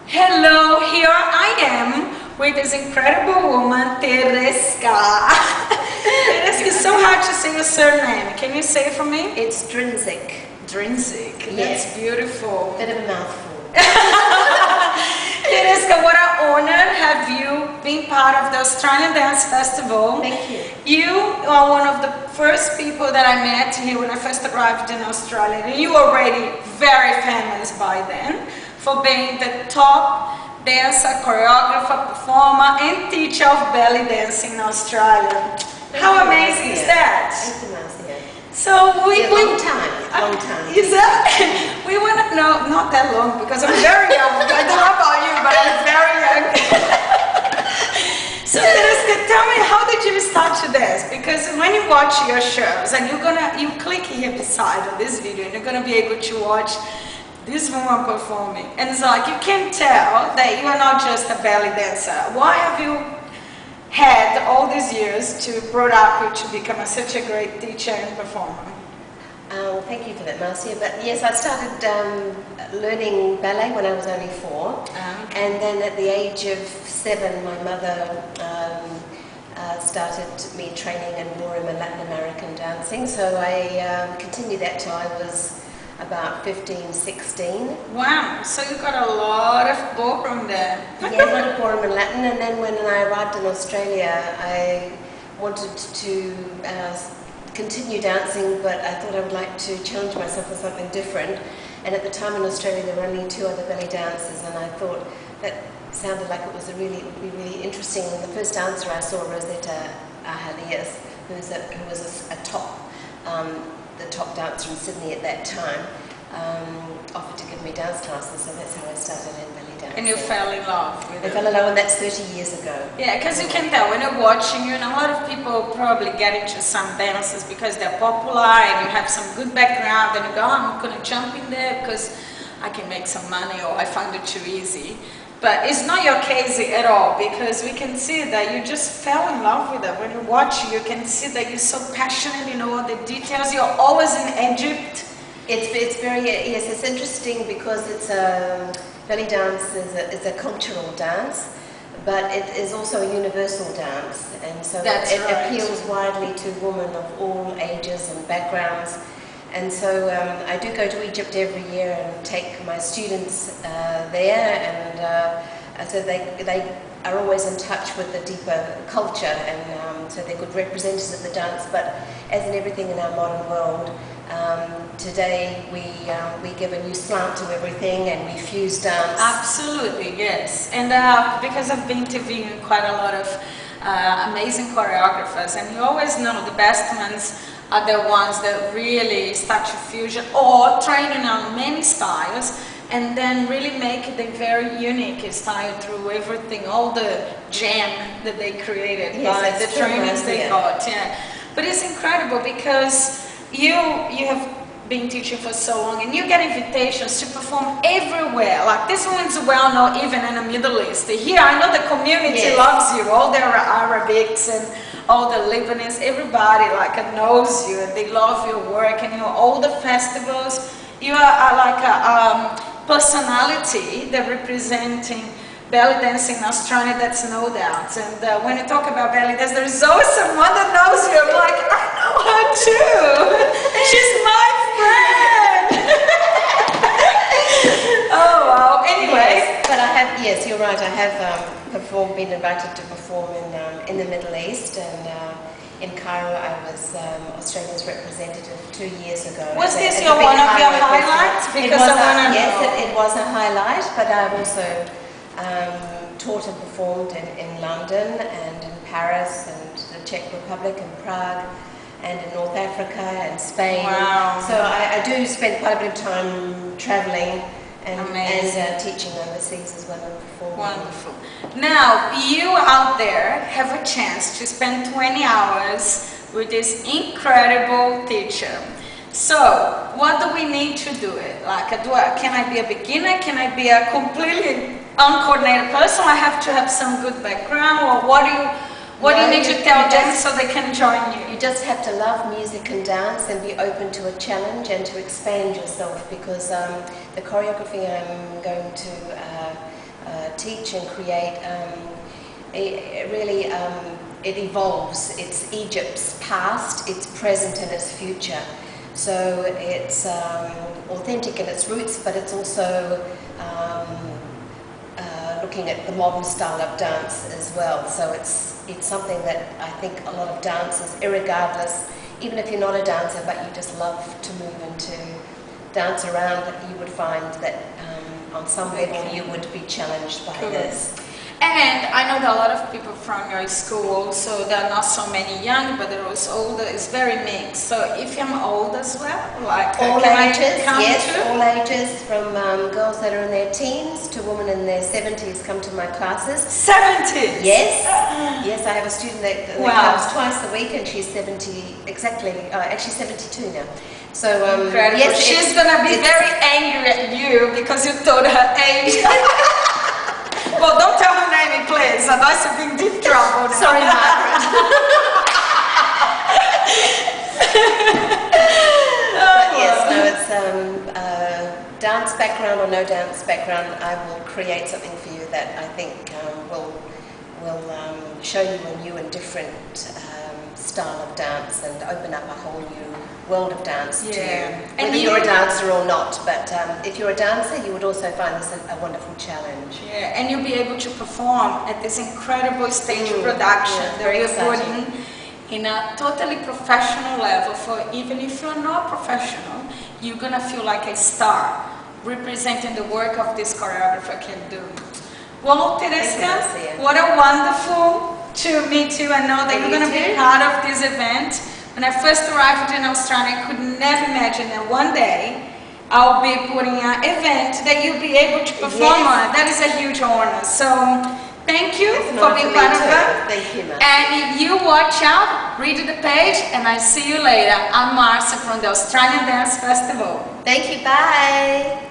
Hello, here I am with this incredible woman, Terezka. Terezka, it's so hard to say your surname. Can you say it for me? It's Drinzik. Drinzik. Yeah. That's beautiful. Bit of a mouthful. Terezka, what an honor have you been part of the Australian Dance Festival. Thank you. You are one of the first people that I met here when I first arrived in Australia. And you were already very famous by then for being the top dancer, choreographer, performer, and teacher of belly dancing in Australia. How amazing is that? Thank you, Marcia. So Long time. Is that? We want to know, not that long because I'm very young. I don't know about you, but I'm very young. So Terezka, tell me, how did you start to dance? Because when you watch your shows, and you click here beside on this video, and you're gonna be able to watch this woman performing, and it's like you can tell that you are not just a belly dancer. Why have you had all these years to brought up you to become such a great teacher and performer? Well, thank you for that, Marcia. But yes, I started learning ballet when I was only 4. Okay. And then at the age of 7, my mother started me training in ballroom and Latin American dancing. So I continued that till I was about 15, 16. Wow, so you got a lot of ballroom there. Yeah, a lot of ballroom and Latin. And then when I arrived in Australia, I wanted to continue dancing, but I thought I would like to challenge myself with something different. And at the time in Australia, there were only 2 other belly dancers, and I thought that sounded like it would be really interesting. And the first dancer I saw, Rosetta Ahalias, who was the top dancer in Sydney at that time, offered to give me dance classes, so that's how I started in belly dancing. And you fell in love with it. I fell in love, and that's 30 years ago. Yeah, because you can tell when you're watching you, and a lot of people probably get into some dances because they're popular and you have some good background, and you go, oh, I'm going to jump in there because I can make some money, or I find it too easy. But it's not your case at all, because we can see that you just fell in love with it. When you watch, you can see that you're so passionate, you know all the details. You're always in Egypt. It's very, yes, it's interesting because it's belly dance is a cultural dance, but it is also a universal dance, and so it appeals widely to women of all ages and backgrounds. And so I do go to Egypt every year and take my students there, and so they are always in touch with the deeper culture, and so they're good representatives of the dance. But as in everything in our modern world, today we give a new slant to everything, and we fuse dance. Absolutely, yes. And because I've been interviewing quite a lot of amazing choreographers, and you always know the best ones are the ones that really start to fusion or training on many styles, and then really make the very unique style through everything, all the jam that they created by the trainings they got. Yeah. But it's incredible because you have been teaching for so long, and you get invitations to perform everywhere. Like this one's well known even in the Middle East. Here, I know the community loves you, all the Arabics and all the Lebanese, everybody like knows you, and they love your work, and you know all the festivals. You are like a personality that representing belly dancing in Australia, that's no doubt. And when you talk about belly dance, there's always someone that knows you. I'm like, I know her too. She's my friend. Oh wow. Anyway, but I have, yes, you're right. I have been invited to perform in the Middle East, and in Cairo I was Australia's representative 2 years ago. Was this one of your highlights? Because yes, it was a highlight. But I've also taught and performed in London and in Paris and the Czech Republic and Prague and in North Africa and Spain. Wow. So I do spend quite a bit of time traveling and teaching overseas as well and performing. Wonderful. Now, you out there have a chance to spend 20 hours with this incredible teacher. So, what do we need to do it? Like, can I be a beginner? Can I be a completely uncoordinated person? I have to have some good background, or what do you need to tell them so they can join you? You just have to love music and dance and be open to a challenge and to expand yourself, because the choreography I'm going to teach and create, it evolves. It's Egypt's past, its present and its future. So it's authentic in its roots, but it's also looking at the modern style of dance as well. So it's something that I think a lot of dancers, irregardless, even if you're not a dancer but you just love to move and to dance around, you would find that on some level you would be challenged by this. And I know that a lot of people from your school, so there are not so many young, but there are older. It's very mixed. So if I'm old as well, like all ages, yes, all ages, from girls that are in their teens to women in their 70s come to my classes. 70s? Yes, yes. I have a student that comes twice a week, and she's 70 exactly. Actually, 72 now. So yes, she's gonna be very angry at you because you told her age. Well, don't tell her name, please, otherwise you'll be in deep trouble now. Sorry, Margaret. But yes, no, it's dance background or no dance background. I will create something for you that I think will show you a new and different style of dance and open up a whole new world of dance to you, whether you're a dancer or not. But if you're a dancer, you would also find this a wonderful challenge. Yeah, and you'll be able to perform at this incredible stage production that we're putting in a totally professional level. For even if you're not professional, you're gonna feel like a star representing the work of this choreographer can do. Well, Terezka, what a wonderful to meet you and know that you're going to be part of this event. When I first arrived in Australia, I could never imagine that one day I'll be putting an event that you'll be able to perform on. That is a huge honor. So thank you for being part of it. Thank you, Marcia. And you watch out, read the page, and I see you later. I'm Marcia from the Australian Dance Festival. Thank you. Bye.